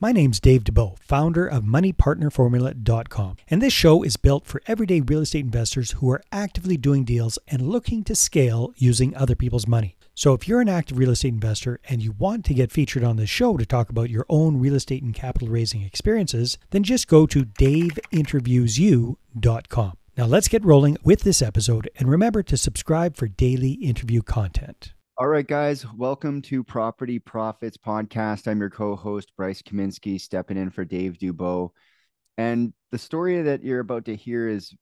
My name's Dave DeBow, founder of MoneyPartnerFormula.com, and this show is built for everyday real estate investors who are actively doing deals and looking to scale using other people's money. So if you're an active real estate investor and you want to get featured on this show to talk about your own real estate and capital raising experiences, then just go to daveinterviewsyou.com. Now let's get rolling with this episode, and remember to subscribe for daily interview content. All right, guys, welcome to Property Profits Podcast. I'm your co-host, Bryce Kaminsky, stepping in for Dave Dubow. And the story that you're about to hear is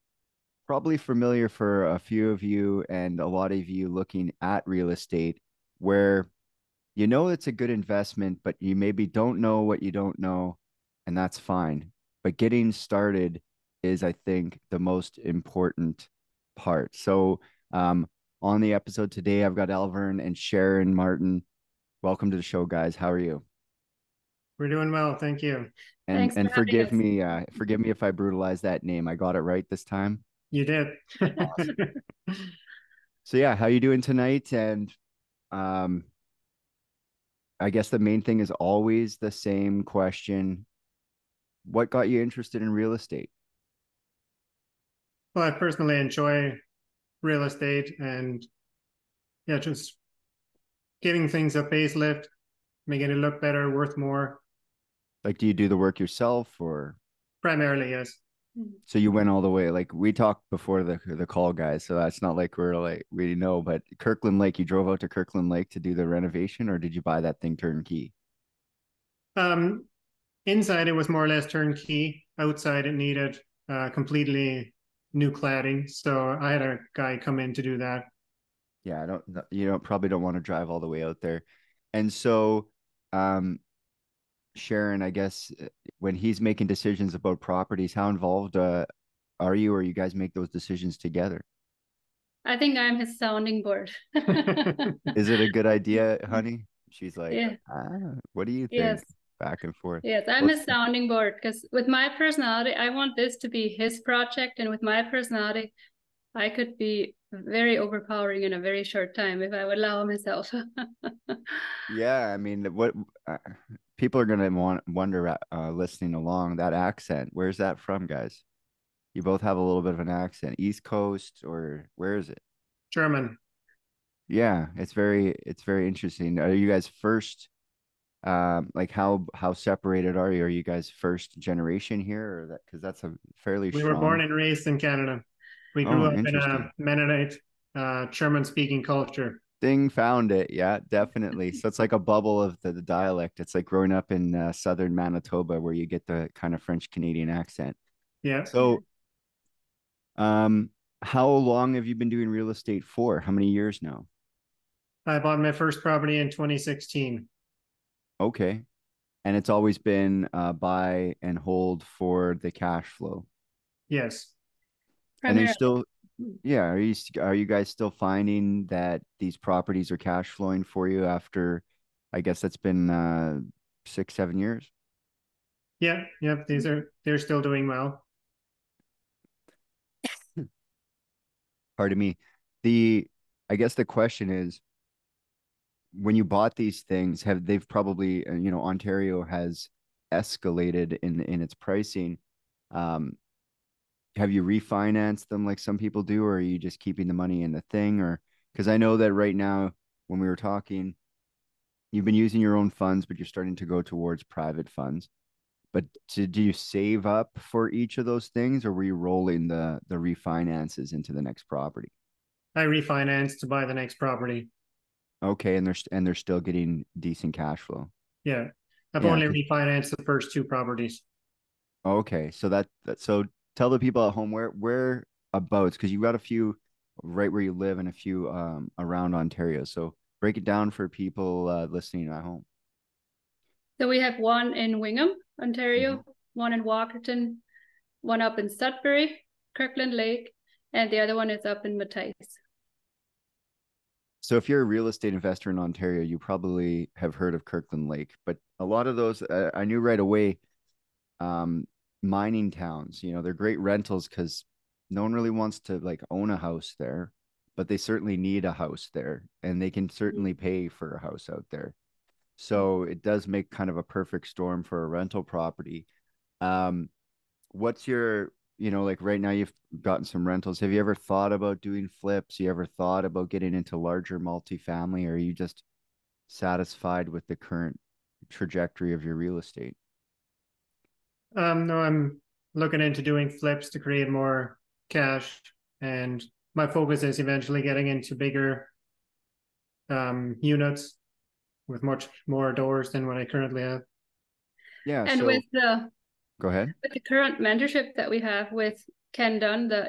probably familiar for a few of you and a lot of you looking at real estate, where you know it's a good investment, but you maybe don't know what you don't know, and that's fine. But getting started is, I think, the most important part. So, on the episode today, I've got Elverne and Sharon Martin. Welcome to the show, guys. How are you? We're doing well, thank you. And Thanks for forgive having me, forgive me if I brutalized that name. I got it right this time. You did. Awesome. So yeah, how you doing tonight? And I guess the main thing is always the same question. What got you interested in real estate? Well, I personally enjoy real estate and just giving things a facelift, making it look better, worth more. Like, do you do the work yourself, or? Primarily, yes. So you went all the way. Like, we talked before the call, guys, so that's not like we're like we know, but Kirkland Lake, you drove out to Kirkland Lake to do the renovation, or did you buy that thing turnkey? Inside it was more or less turnkey. Outside it needed completely new cladding, so I had a guy come in to do that. Yeah, probably don't want to drive all the way out there. And so Sharon, I guess when he's making decisions about properties, how involved are you, or you guys make those decisions together? I think I'm his sounding board. Is it a good idea, honey? She's like, Yeah. What do you think? Yes. Back and forth. Yes, I'm his sounding board because with my personality, I want this to be his project. And with my personality, I could be very overpowering in a very short time if I would allow myself. Yeah, I mean, what people are gonna wonder listening along, that accent. Where's that from, guys? You both have a little bit of an accent. East Coast, or where is it? German. Yeah, it's very interesting. Are you guys first? Like how separated are you? Are you guys first generation here, or that, because that's a fairly We strong... were born and raised in Canada. We grew up in a Mennonite German speaking culture. Thing found it. Yeah, definitely. So it's like a bubble of the dialect. It's like growing up in southern Manitoba, where you get the kind of French Canadian accent. Yeah. So how long have you been doing real estate for? How many years now? I bought my first property in 2016. Okay. And it's always been buy and hold for the cash flow. Yes. And are still, yeah, are you guys still finding that these properties are cash flowing for you after, I guess that's been 6-7 years? Yeah, they're still doing well. Pardon me. I guess the question is, when you bought these things, they've probably, Ontario has escalated in its pricing. Have you refinanced them like some people do, or are you just keeping the money in the thing? Or, because I know that right now, when we were talking, you've been using your own funds, but you're starting to go towards private funds. But do you save up for each of those things, or were you rolling the refinances into the next property? I refinanced to buy the next property. Okay, and they're still getting decent cash flow. Yeah, I've only refinanced the first two properties. Okay, so so tell the people at home whereabouts, because you got a few right where you live and a few around Ontario. So break it down for people listening at home. So we have one in Wingham, Ontario, one in Walkerton, one up in Sudbury, Kirkland Lake, and the other one is up in Matisse. So if you're a real estate investor in Ontario, you probably have heard of Kirkland Lake, but a lot of those I knew right away. Mining towns, they're great rentals because no one really wants to like own a house there, but they certainly need a house there, and they can certainly pay for a house out there. So it does make kind of a perfect storm for a rental property. Um, what's your, like right now you've gotten some rentals. Have you ever thought about doing flips? You ever thought about getting into larger multifamily, or are you just satisfied with the current trajectory of your real estate? No, I'm looking into doing flips to create more cash, and my focus is eventually getting into bigger units with much more doors than what I currently have. Yeah, And so go ahead. with the current mentorship that we have with Ken Dunn, the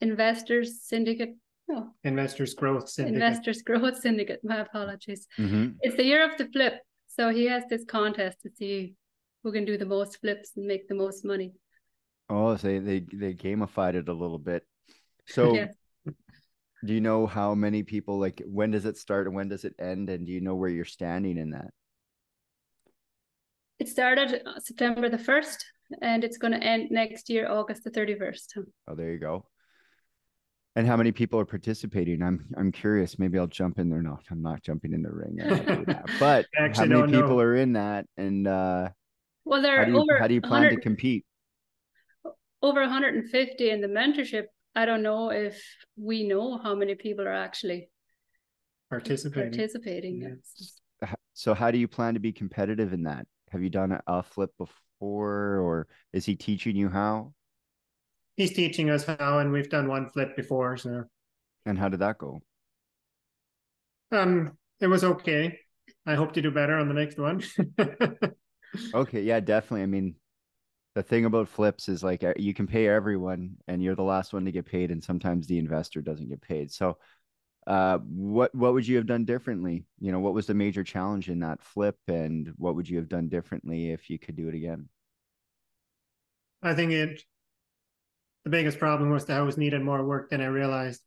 investors syndicate, no, Investors Growth Syndicate. investors growth syndicate. My apologies. Mm-hmm. It's the year of the flip, so he has this contest to see who can do the most flips and make the most money. Oh, so they gamified it a little bit. So Yes. do you know how many people, like when does it start and when does it end? And do you know where you're standing in that? It started September the 1st, and it's going to end next year, August the 31st. Oh, there you go. And how many people are participating? I'm curious. Maybe I'll jump in there. No, I'm not jumping in the ring. I'm not doing that. But I how actually many don't people know. are in that? And Well, there how are do you plan to compete? over 150 in the mentorship. I don't know if we know how many people are actually participating. Yeah. So how do you plan to be competitive in that? Have you done a flip before, or is he teaching you how? He's teaching us how, and we've done one flip before, so And how did that go? it was okay. I hope to do better on the next one. Okay, yeah, definitely. I mean, the thing about flips is like you can pay everyone and you're the last one to get paid, and sometimes the investor doesn't get paid. So what would you have done differently? What was the major challenge in that flip, and what would you have done differently if you could do it again? I think the biggest problem was the house needed more work than I realized.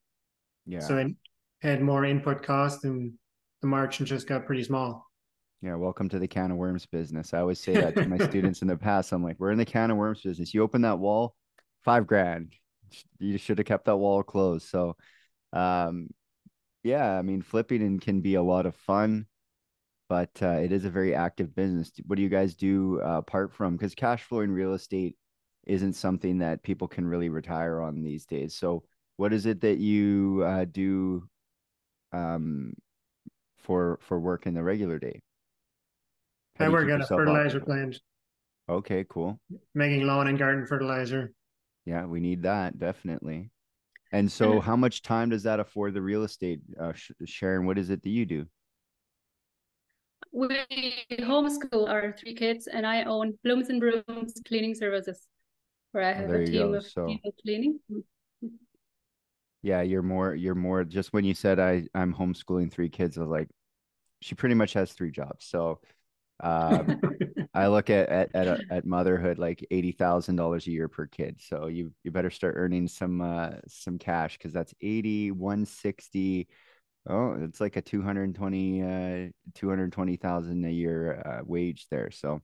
Yeah. So it had more input cost, and the margin just got pretty small. Yeah, welcome to the can of worms business. I always say that to my students in the past. I'm like, we're in the can of worms business. You open that wall, $5,000. You should have kept that wall closed. So, um, yeah, I mean, flipping can be a lot of fun, but it is a very active business. What do you guys do apart from? Because cash flow in real estate isn't something that people can really retire on these days. So, what is it that you do um, for work in the regular day? How I do you work keep at a yourself fertilizer occupied? plant, Okay, cool. making lawn and garden fertilizer. Yeah, we need that definitely. And so, And how much time does that afford the real estate? Sharon, what is it that you do? we homeschool our 3 kids, and I own Blooms and Brooms Cleaning Services, where I Oh, have there a you team go. of So, people cleaning. yeah, you're more just when you said I'm homeschooling 3 kids, I was like, she pretty much has 3 jobs. So, um, I look at motherhood like $80,000 a year per kid. So you better start earning some cash, because that's 80, 160. Oh, it's like a 220,000 a year wage there. So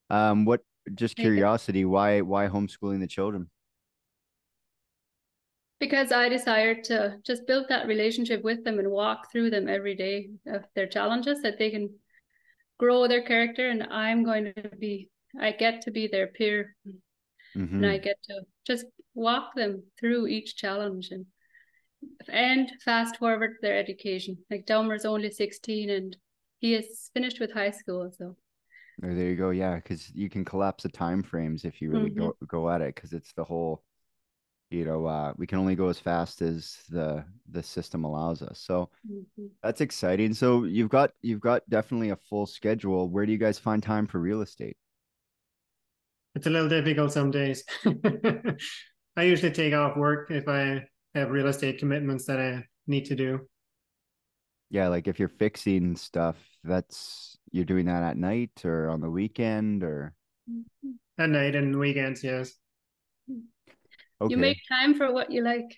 what just Make it. curiosity, why homeschooling the children? Because I desire to just build that relationship with them and walk through them every day of their challenges, that they can grow their character. And I get to be their peer, and I Mm-hmm. get to just walk them through each challenge and fast forward their education. Like Delmer's only 16 and he is finished with high school. So There you go. Yeah, because you can collapse the time frames if you really mhm. go at it, because it's the whole, we can only go as fast as the system allows us. So Mhm. that's exciting. So you've got definitely a full schedule. Where do you guys find time for real estate? It's a little difficult some days. I usually take off work if I have real estate commitments that I need to do. Yeah, like if you're fixing stuff, you're doing that at night or on the weekend or At night and weekends, yes. You okay. make time for what you like.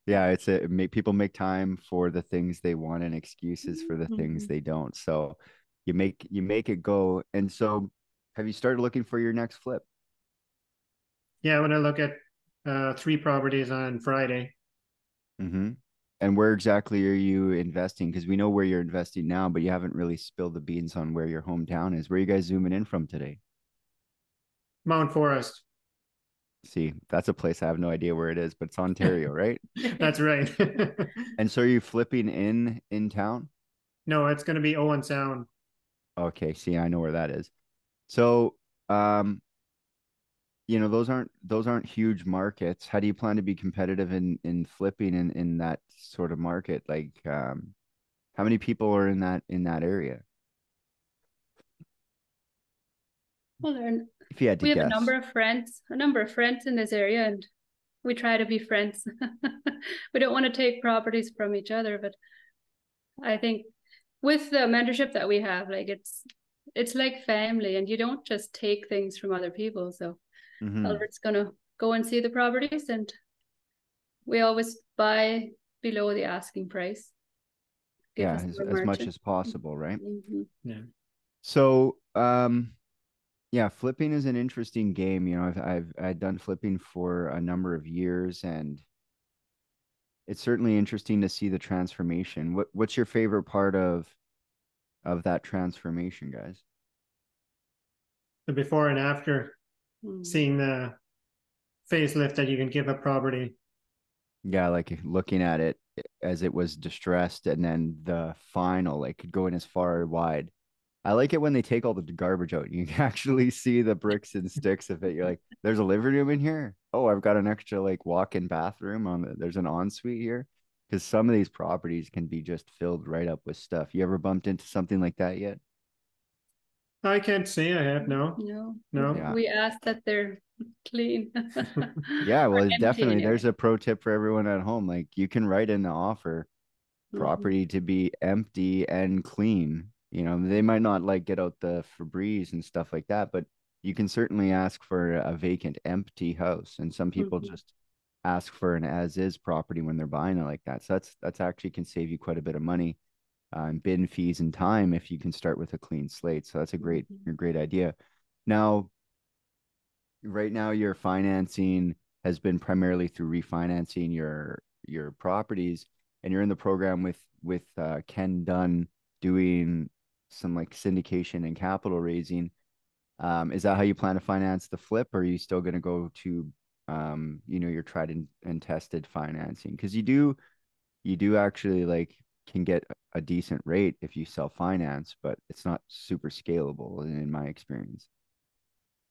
Yeah, people make time for the things they want and excuses for the things they don't. So you make it go. And so have you started looking for your next flip? Yeah, when I look at 3 properties on Friday. Mm-hmm. And where exactly are you investing? Because we know where you're investing now, but you haven't really spilled the beans on where your hometown is. Where are you guys zooming in from today? Mount Forest. See, that's a place I have no idea where it is, but it's Ontario, right? That's right. And so are you flipping in town? No, it's going to be Owen Sound. Okay, see, I know where that is. So, those aren't huge markets. How do you plan to be competitive in flipping in that sort of market? Like, how many people are in that area? Well, If you had to we have guess. a number of friends in this area, and we try to be friends. We don't want to take properties from each other, but I think with the mentorship that we have, like it's like family, and you don't just take things from other people. So Mm-hmm. Albert's gonna go and see the properties, and we always buy below the asking price. Give Yeah, us as, more as much margin. as possible, right? Mm-hmm. Yeah. So, yeah, flipping is an interesting game. I've done flipping for a number of years, and it's certainly interesting to see the transformation. What's your favorite part of that transformation, guys? The before and after, Mm-hmm. seeing the facelift that you can give a property. Yeah, like looking at it as it was distressed, and then the final, like going as far wide. I like it when they take all the garbage out. You can actually see the bricks and sticks of it. You're like, there's a living room in here. Oh, I've got an extra like walk-in bathroom there's an ensuite here. Because some of these properties can be just filled right up with stuff. You ever bumped into something like that yet? I can't say I have, no. No, No. Yeah. we ask that they're clean. Yeah, Or well, empty definitely. anyway. There's a pro tip for everyone at home. Like you can write in the offer Mm-hmm. property to be empty and clean. They might not like get out the Febreze and stuff like that, but you can certainly ask for a vacant, empty house. And some people Mm-hmm. just ask for an as-is property when they're buying it like that. So that's actually can save you quite a bit of money, and bin fees and time if you can start with a clean slate. So that's Mm-hmm. a great idea. Now, right now, your financing has been primarily through refinancing your properties, and you're in the program with Ken Dunn doing some like syndication and capital raising. Is that how you plan to finance the flip, or are you still going to go to your tried and tested financing? Because you do actually like can get a decent rate if you self finance, but it's not super scalable in my experience.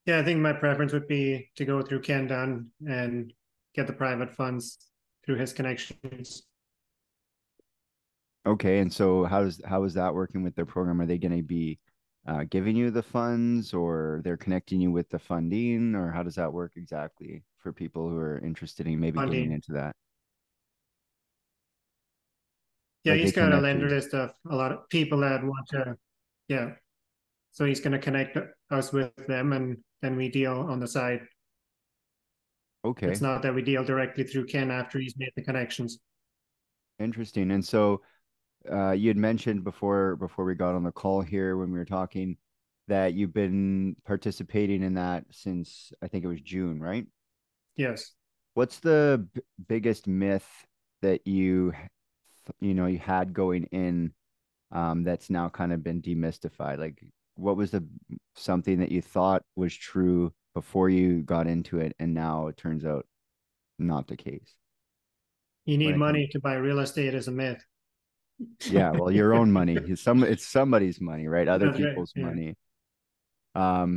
Yeah, I think my preference would be to go through Ken Dunn and get the private funds through his connections. Okay, and so how is that working with their program? Are they going to be giving you the funds, or they're connecting you with the funding, or how does that work exactly for people who are interested in maybe getting Funding. into that? Yeah, Like they he's got a connect lender you. list of a lot of people that want to, yeah. So he's going to connect us with them, and then we deal on the side. It's Okay, not that we deal directly through Ken after he's made the connections. interesting. And so you had mentioned before we got on the call here when we were talking that you've been participating in that since I think it was June, right? Yes. What's the biggest myth that you had going in, that's now kind of been demystified? Like, what was the something that you thought was true before you got into it, and now it turns out not the case You when need it comes? money to buy real estate is a myth. Yeah, well, your own money. It's somebody's money, right? Other That's right. people's Yeah. money.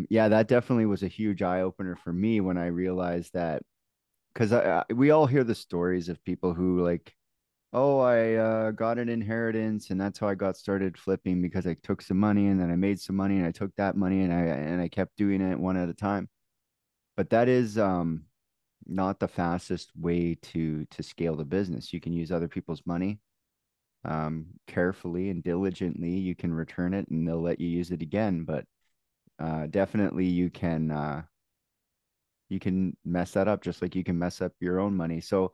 Yeah, that definitely was a huge eye opener for me when I realized that, because we all hear the stories of people who like, oh, I got an inheritance and that's how I got started flipping, because I took some money and then I made some money and I took that money and I kept doing it one at a time. But that is not the fastest way to scale the business. You can use other people's money carefully and diligently. You can return it and they'll let you use it again. But definitely you can mess that up just like you can mess up your own money. So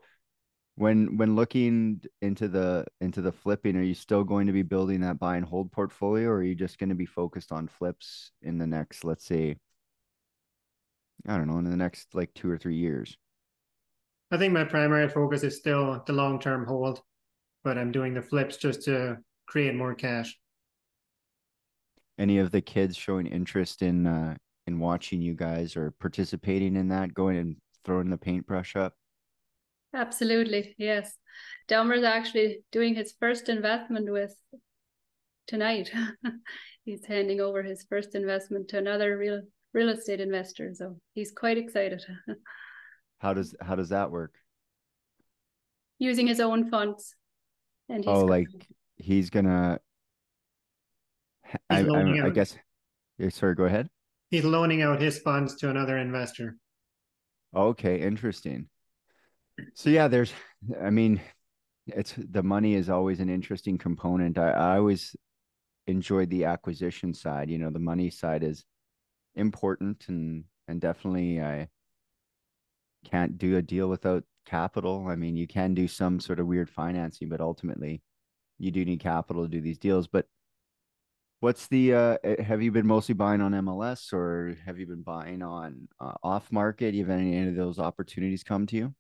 when looking into the flipping, are you still going to be building that buy and hold portfolio, or are you just going to be focused on flips in the next, let's say, I don't know, in the next like 2 or 3 years? I think my primary focus is still the long-term hold. but I'm doing the flips just to create more cash. Any of the kids showing interest in watching you guys or participating in that, going and throwing the paintbrush up? Absolutely, yes. Delmer's actually doing his first investment with tonight. He's handing over his first investment to another real estate investor, so he's quite excited. How does that work? Using his own funds, and Oh, like he's gonna. He's loaning I out. guess. Yeah, sorry, go ahead. He's loaning out his funds to another investor. Okay, interesting. So yeah, I mean, it's the money is always an interesting component. I always enjoyed the acquisition side. You know, the money side is important and definitely I can't do a deal without capital. I mean, you can do some sort of weird financing, but ultimately you do need capital to do these deals. But what's the have you been mostly buying on MLS or have you been buying on off market? You have any of those opportunities come to you?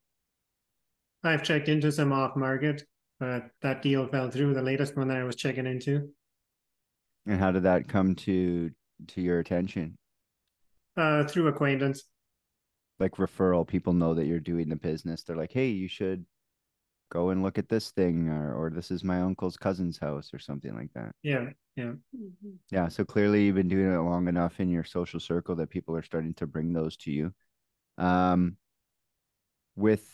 I've checked into some off market, but that deal fell through, the latest one that I was checking into. And how did that come to your attention? Through acquaintance. Like referral, people know that you're doing the business. They're like, hey, you should go and look at this thing, or this is my uncle's cousin's house, or something like that. Yeah, yeah. Yeah. So clearly you've been doing it long enough in your social circle that people are starting to bring those to you. Um, with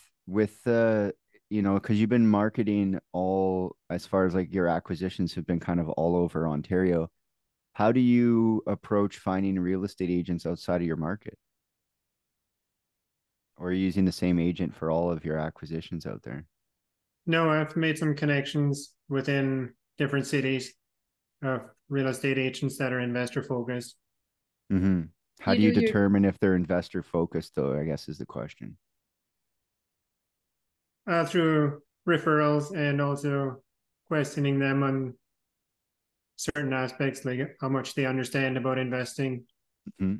you know, because you've been marketing all as far as like your acquisitions have been kind of all over Ontario. How do you approach finding real estate agents outside of your market? Or are you using the same agent for all of your acquisitions out there? No, I've made some connections within different cities of real estate agents that are investor focused. Mm-hmm. How You do do you your determine if they're investor focused, though? I guess is the question. Through referrals and also questioning them on certain aspects, like how much they understand about investing, Mhm.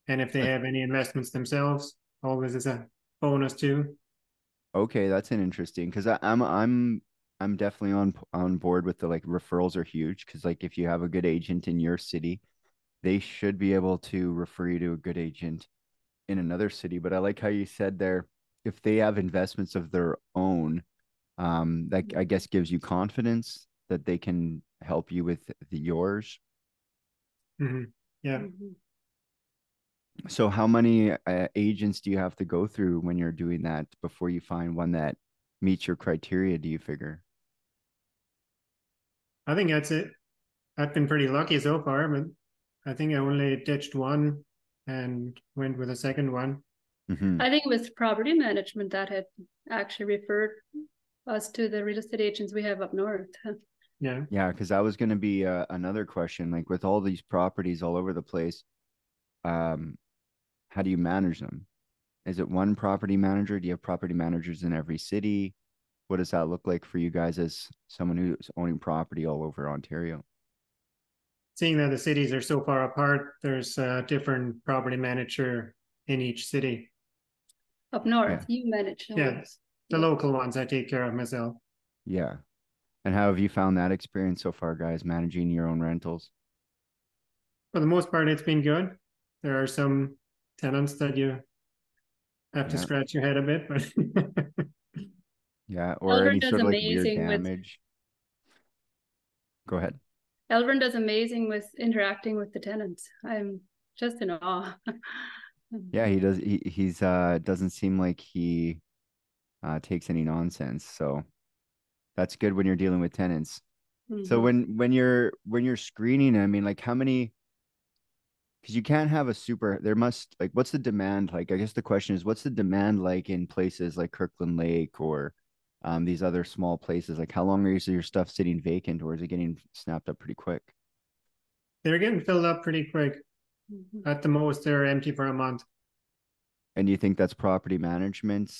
and if they have any investments themselves. Always is a bonus too. Okay, that's an interesting because I'm definitely on board with the like referrals are huge because like if you have a good agent in your city, they should be able to refer you to a good agent in another city. But I like how you said there, if they have investments of their own, that I guess gives you confidence that they can help you with yours. Mm-hmm. Yeah. Mhm. So how many agents do you have to go through when you're doing that before you find one that meets your criteria, do you figure? I think that's it. I've been pretty lucky so far, but I think I only ditched one and went with a second one. Mm-hmm. I think it was property management that had actually referred us to the real estate agents we have up north. Yeah. Yeah, because that was going to be another question. Like with all these properties all over the place, um, how do you manage them? Is it one property manager? Do you have property managers in every city? What does that look like for you guys as someone who's owning property all over Ontario? Seeing that the cities are so far apart, there's a different property manager in each city. Up Yeah, north, you manage Yeah, those. the Yeah. local ones I take care of myself. yeah. And how have you found that experience so far, guys, managing your own rentals? For the most part, it's been good. There are some tenants that you have to Yeah, scratch your head a bit, but yeah. Or Elverne any does sort of like weird amazing with damage. Go ahead. Elverne does amazing with interacting with the tenants. I'm just in awe. Yeah, he does. He's doesn't seem like he takes any nonsense. So that's good when you're dealing with tenants. So Mhm. when you're screening, I mean, like how many? Because you can't have a super. There must like what's the demand like? I guess the question is what's the demand like in places like Kirkland Lake or these other small places? Like how long is your stuff sitting vacant, or is it getting snapped up pretty quick? they're getting filled up pretty quick. Mhm. At the most, they're empty for a month. And do you think that's property management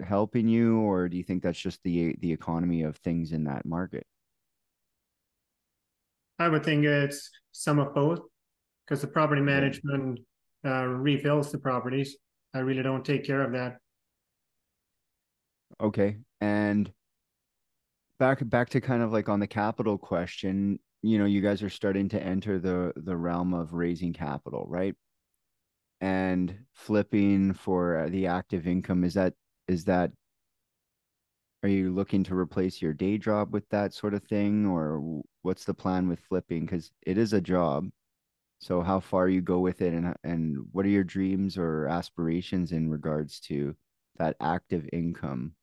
helping you, or do you think that's just the economy of things in that market? I would think it's some of both because the property Yeah. management refills the properties. I really don't take care of that. Okay. And back to kind of like on the capital question, you guys are starting to enter the realm of raising capital, right? And flipping for the active income, is that are you looking to replace your day job with that sort of thing, or what's the plan with flipping? Because it is a job. So how far you go with it, and what are your dreams or aspirations in regards to that active income?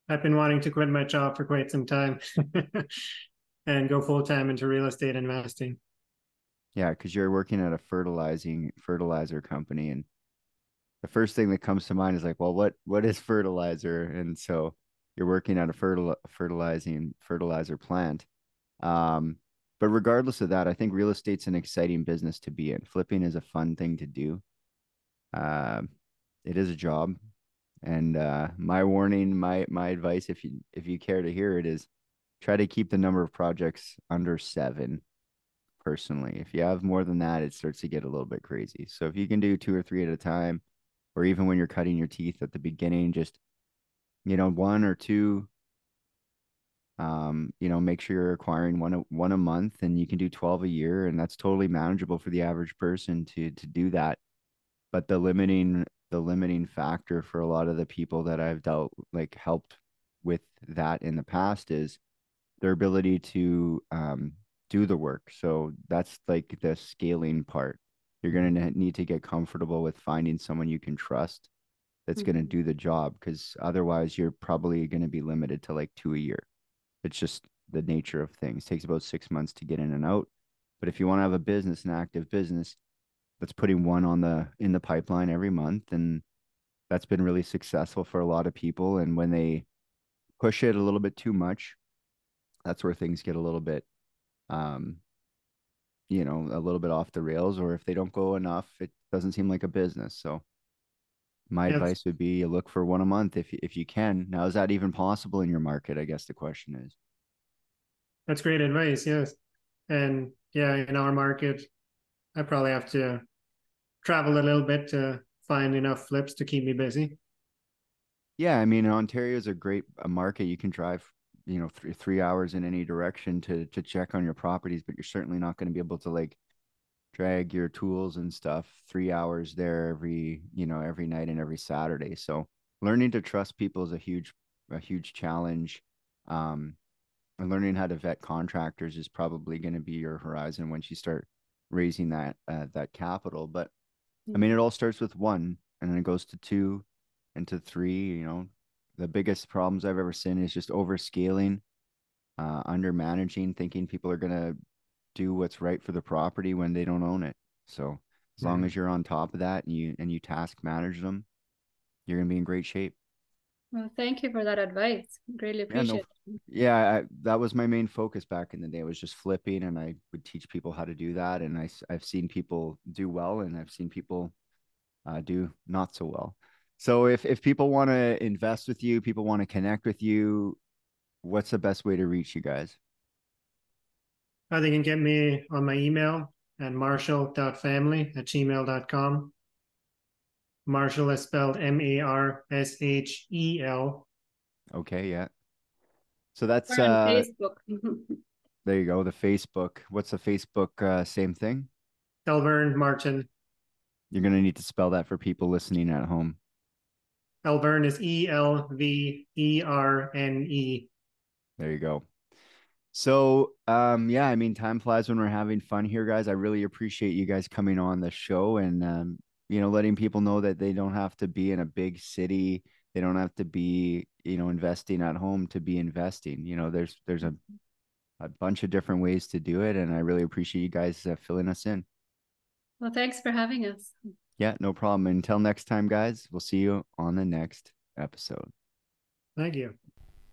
I've been wanting to quit my job for quite some time and go full time into real estate investing. Yeah, because you're working at a fertilizer company, and the first thing that comes to mind is like, well, what is fertilizer? And so you're working at a fertilizer plant. But regardless of that, I think real estate's an exciting business to be in. Flipping is a fun thing to do. Uh, it is a job. And my warning, my advice, if you care to hear it, is try to keep the number of projects under 7 personally. If you have more than that, it starts to get a little bit crazy. So if you can do 2 or 3 at a time, or even when you're cutting your teeth at the beginning, just 1 or 2. Make sure you're acquiring one a month, and you can do 12 a year, and that's totally manageable for the average person to do that. But the limiting factor for a lot of the people that I've helped with that in the past is their ability to do the work. So that's like the scaling part. You're going to need to get comfortable with finding someone you can trust that's going to do the job, because otherwise you're probably going to be limited to like 2 a year. It's just the nature of things. It takes about 6 months to get in and out. But if you want to have a business, an active business, that's putting one in the pipeline every month, and that's been really successful for a lot of people. And when they push it a little bit too much, that's where things get a little bit a little bit off the rails, or if they don't go enough, it doesn't seem like a business. So my Yes, advice would be you look for one a month if you can. Now, is that even possible in your market? I guess the question is. that's great advice. Yes. And yeah, in our market, I probably have to travel a little bit to find enough flips to keep me busy. Yeah, I mean, Ontario is a market. You can drive, 3 hours in any direction to check on your properties, but you're certainly not going to be able to like drag your tools and stuff 3 hours there every night and every Saturday. So learning to trust people is a huge challenge. And learning how to vet contractors is probably going to be your horizon once you start raising that capital. But I mean, it all starts with 1, and then it goes to 2 and to 3. The biggest problems I've ever seen is just overscaling, under managing, thinking people are going to do what's right for the property when they don't own it. So as long as you're on top of that and you task manage them, you're going to be in great shape. Well, thank you for that advice. Greatly Yeah, no, appreciate it. yeah, that was my main focus back in the day, was just flipping, and I would teach people how to do that. And I've seen people do well, and I've seen people do not so well. So if people want to invest with you, people want to connect with you, what's the best way to reach you guys? They can get me on my email at marshall.family@gmail.com. Marshall is spelled Marshel. Okay, yeah. So that's We're on Facebook. there you go, the Facebook. What's the Facebook same thing? Elverne Martin. You're going to need to spell that for people listening at home. Elverne is Elverne. There you go. So, yeah, I mean, time flies when we're having fun here, guys. I really appreciate you guys coming on the show and, letting people know that they don't have to be in a big city. They don't have to be, investing at home to be investing. There's a bunch of different ways to do it. And I really appreciate you guys filling us in. Well, thanks for having us. Yeah, no problem. Until next time, guys, we'll see you on the next episode. Thank you.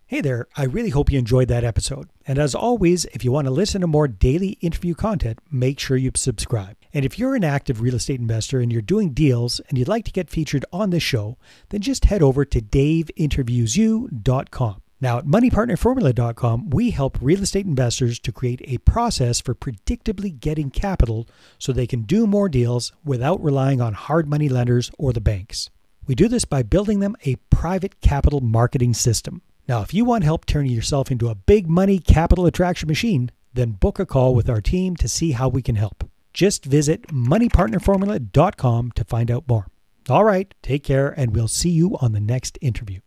Hey there, I really hope you enjoyed that episode. And as always, if you want to listen to more daily interview content, make sure you subscribe. And if you're an active real estate investor and you're doing deals and you'd like to get featured on this show, then just head over to daveinterviewyou.com. Now at moneypartnerformula.com, we help real estate investors to create a process for predictably getting capital so they can do more deals without relying on hard money lenders or the banks. We do this by building them a private capital marketing system. Now, if you want help turning yourself into a big money capital attraction machine, then book a call with our team to see how we can help. Just visit moneypartnerformula.com to find out more. All right, take care, and we'll see you on the next interview.